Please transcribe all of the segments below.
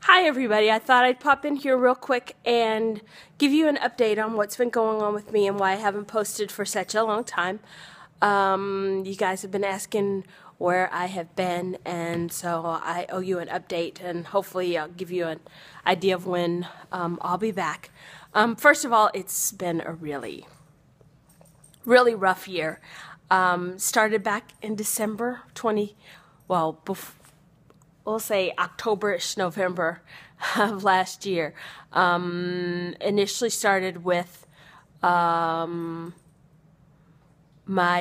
Hi everybody, I thought I'd pop in here real quick and give you an update on what's been going on with me and why I haven't posted for such a long time. You guys have been asking where I have been, and so I owe you an update, and hopefully I'll give you an idea of when I'll be back. First of all, it's been a really rough year. Started back in December we'll say October-ish, November of last year. Initially started with my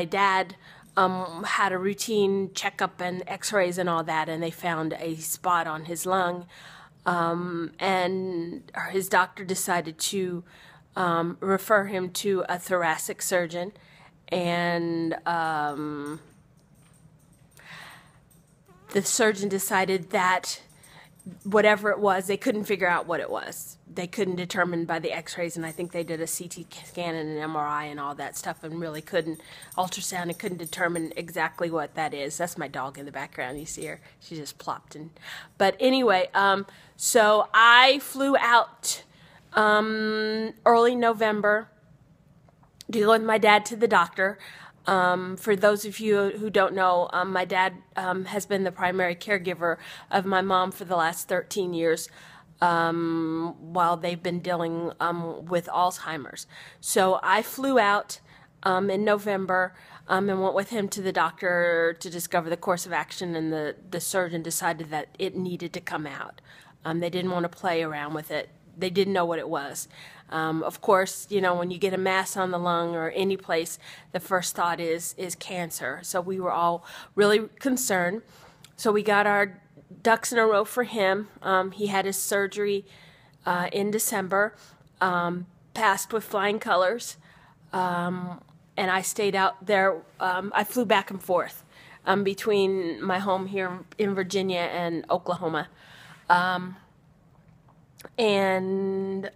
dad had a routine checkup and x-rays and all that, and they found a spot on his lung. And his doctor decided to refer him to a thoracic surgeon, and the surgeon decided that whatever it was, they couldn't figure out what it was. They couldn't determine by the x-rays, and I think they did a CT scan and an MRI and all that stuff and really couldn't, ultrasound, and couldn't determine exactly what that is. That's my dog in the background. You see her? She just plopped in. But anyway, so I flew out early November to go with my dad to the doctor. For those of you who don't know, my dad has been the primary caregiver of my mom for the last 13 years while they've been dealing with Alzheimer's. So I flew out in November and went with him to the doctor to discover the course of action, and the surgeon decided that it needed to come out. They didn't want to play around with it. They didn't know what it was. Of course, you know, when you get a mass on the lung or any place, the first thought is cancer. So we were all really concerned. So we got our ducks in a row for him. He had his surgery in December, passed with flying colors, and I stayed out there. I flew back and forth between my home here in Virginia and Oklahoma. And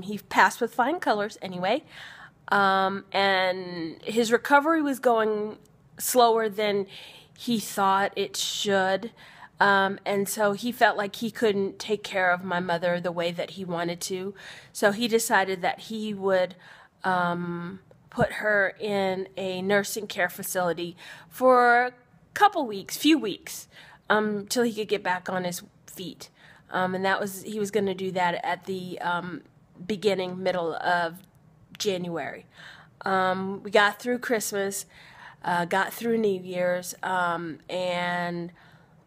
he passed with flying colors anyway, and his recovery was going slower than he thought it should, and so he felt like he couldn't take care of my mother the way that he wanted to, so he decided that he would put her in a nursing care facility for a few weeks, till he could get back on his feet. And he was going to do that at the middle of January. We got through Christmas, got through New Year's, and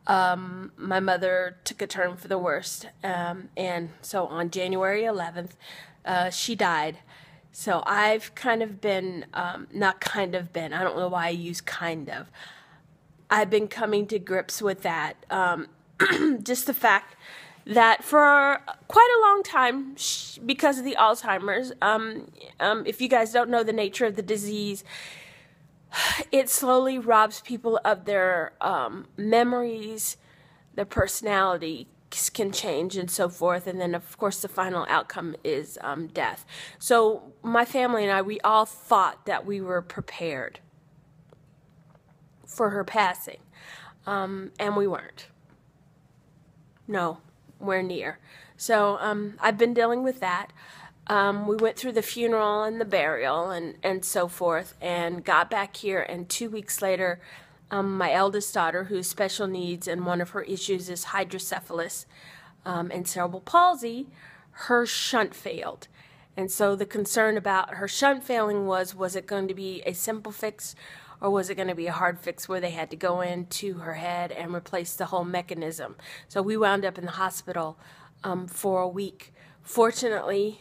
my mother took a turn for the worst. And so on January 11th, she died. So I've kind of been, I don't know why I use kind of. I've been coming to grips with that. Just the fact that for quite a long time, because of the Alzheimer's, if you guys don't know the nature of the disease, it slowly robs people of their memories, their personality can change and so forth, and then of course the final outcome is death. So my family and I, we all thought that we were prepared for her passing, and we weren't. No. We're near. So I've been dealing with that. We went through the funeral and the burial and so forth, and got back here, and 2 weeks later, my eldest daughter, who's special needs, and one of her issues is hydrocephalus and cerebral palsy, her shunt failed. And so the concern about her shunt failing was it going to be a simple fix, or was it going to be a hard fix where they had to go into her head and replace the whole mechanism? So we wound up in the hospital for a week. Fortunately,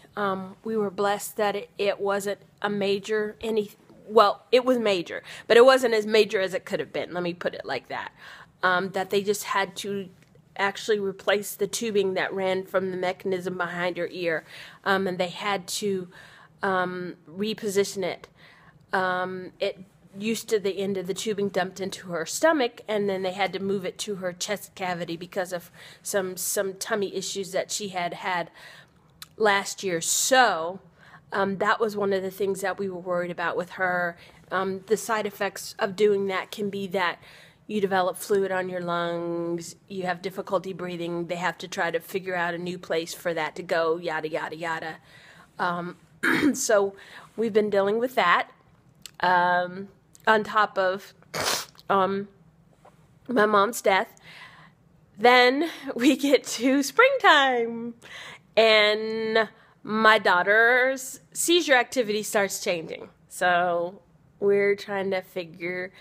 we were blessed that it wasn't a major well, it was major, but it wasn't as major as it could have been. Let me put it like that. That they just had to actually replace the tubing that ran from the mechanism behind her ear, and they had to reposition it. It used to the end of the tubing dumped into her stomach, and then they had to move it to her chest cavity because of some tummy issues that she had last year. So that was one of the things that we were worried about with her. The side effects of doing that can be that you develop fluid on your lungs, you have difficulty breathing, they have to try to figure out a new place for that to go, yada, yada, yada. So we've been dealing with that, on top of my mom's death. Then we get to springtime, and my daughter's seizure activity starts changing. So we're trying to figure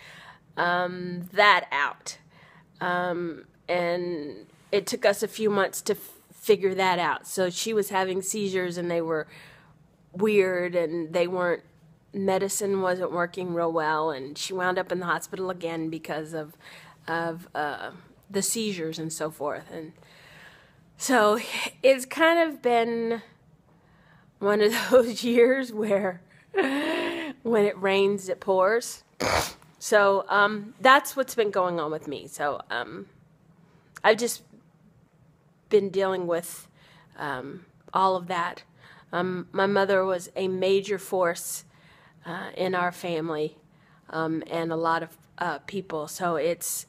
that out. And it took us a few months to figure that out. So she was having seizures, and they were weird, and medicine wasn't working real well, and she wound up in the hospital again because of the seizures and so forth. And so it's kind of been one of those years where when it rains, it pours. So that's what's been going on with me. So I've just been dealing with all of that. My mother was a major force in our family, and a lot of people. So it's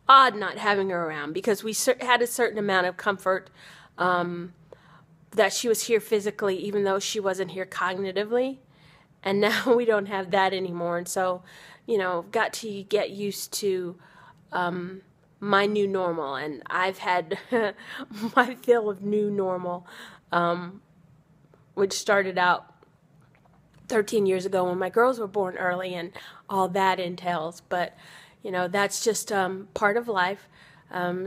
odd not having her around, because we had a certain amount of comfort that she was here physically, even though she wasn't here cognitively. And now we don't have that anymore. And so, got to get used to my new normal. And I've had my fill of new normal, which started out 13 years ago when my girls were born early, and all that entails. But that's just part of life.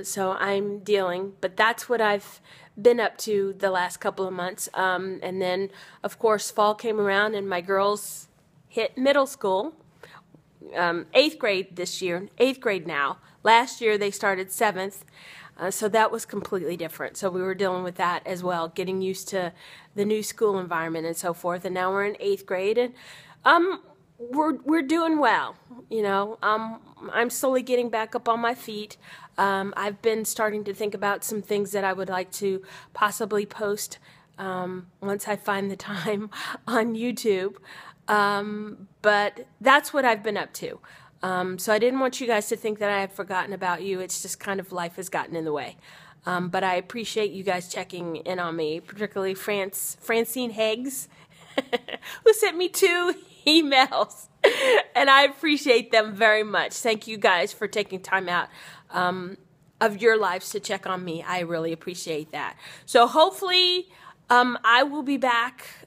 So I'm dealing, but that's what I've been up to the last couple of months. And then, of course, fall came around, and my girls hit middle school, 8th grade this year, 8th grade now. Last year they started 7th, so that was completely different. So we were dealing with that as well, getting used to the new school environment and so forth. And now we're in 8th grade, and we're doing well. I'm slowly getting back up on my feet. I've been starting to think about some things that I would like to possibly post once I find the time on YouTube. But that's what I've been up to. So I didn't want you guys to think that I had forgotten about you. It's just kind of life has gotten in the way. But I appreciate you guys checking in on me, particularly Francine Heggs, who sent me 2 emails, and I appreciate them very much. Thank you guys for taking time out of your lives to check on me. I really appreciate that. So hopefully I will be back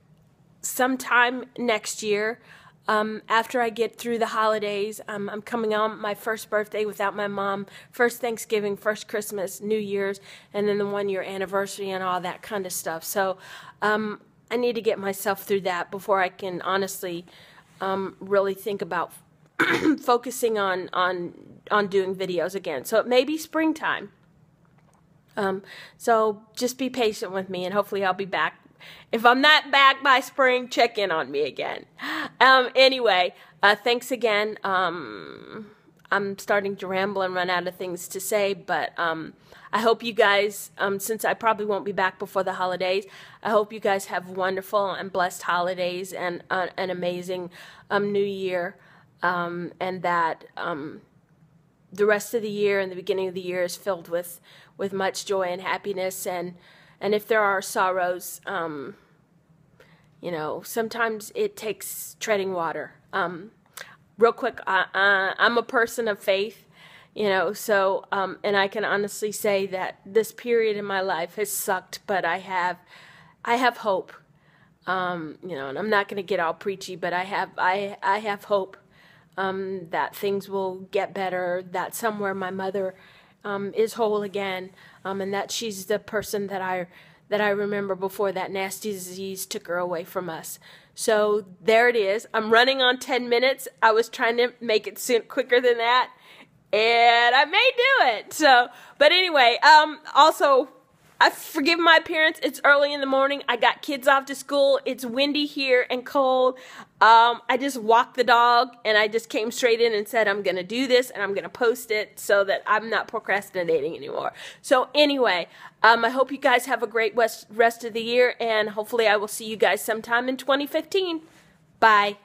sometime next year, after I get through the holidays. I'm coming on my first birthday without my mom, first Thanksgiving, first Christmas, New Year's, and then the 1-year anniversary and all that kind of stuff. So I need to get myself through that before I can honestly really think about focusing on doing videos again. So it may be springtime. So just be patient with me, and hopefully I'll be back. If I'm not back by spring, check in on me again. Anyway, thanks again. I'm starting to ramble and run out of things to say, but I hope you guys, since I probably won't be back before the holidays, I hope you guys have wonderful and blessed holidays and an amazing new year, and that the rest of the year and the beginning of the year is filled with much joy and happiness. And if there are sorrows, sometimes it takes treading water. Real quick, I'm a person of faith, so, and I can honestly say that this period in my life has sucked, but I have hope, and I'm not going to get all preachy, but I have hope, that things will get better, that somewhere my mother, is whole again, and that she's the person that I remember before that nasty disease took her away from us. So there it is. I'm running on 10 minutes. I was trying to make it quicker than that, and I may do it. So, but anyway, also, I forgive my appearance. It's early in the morning. I got kids off to school. It's windy here and cold. I just walked the dog, and I just came straight in and said, I'm going to do this, and I'm going to post it so that I'm not procrastinating anymore. So anyway, I hope you guys have a great rest of the year, and hopefully I will see you guys sometime in 2015. Bye.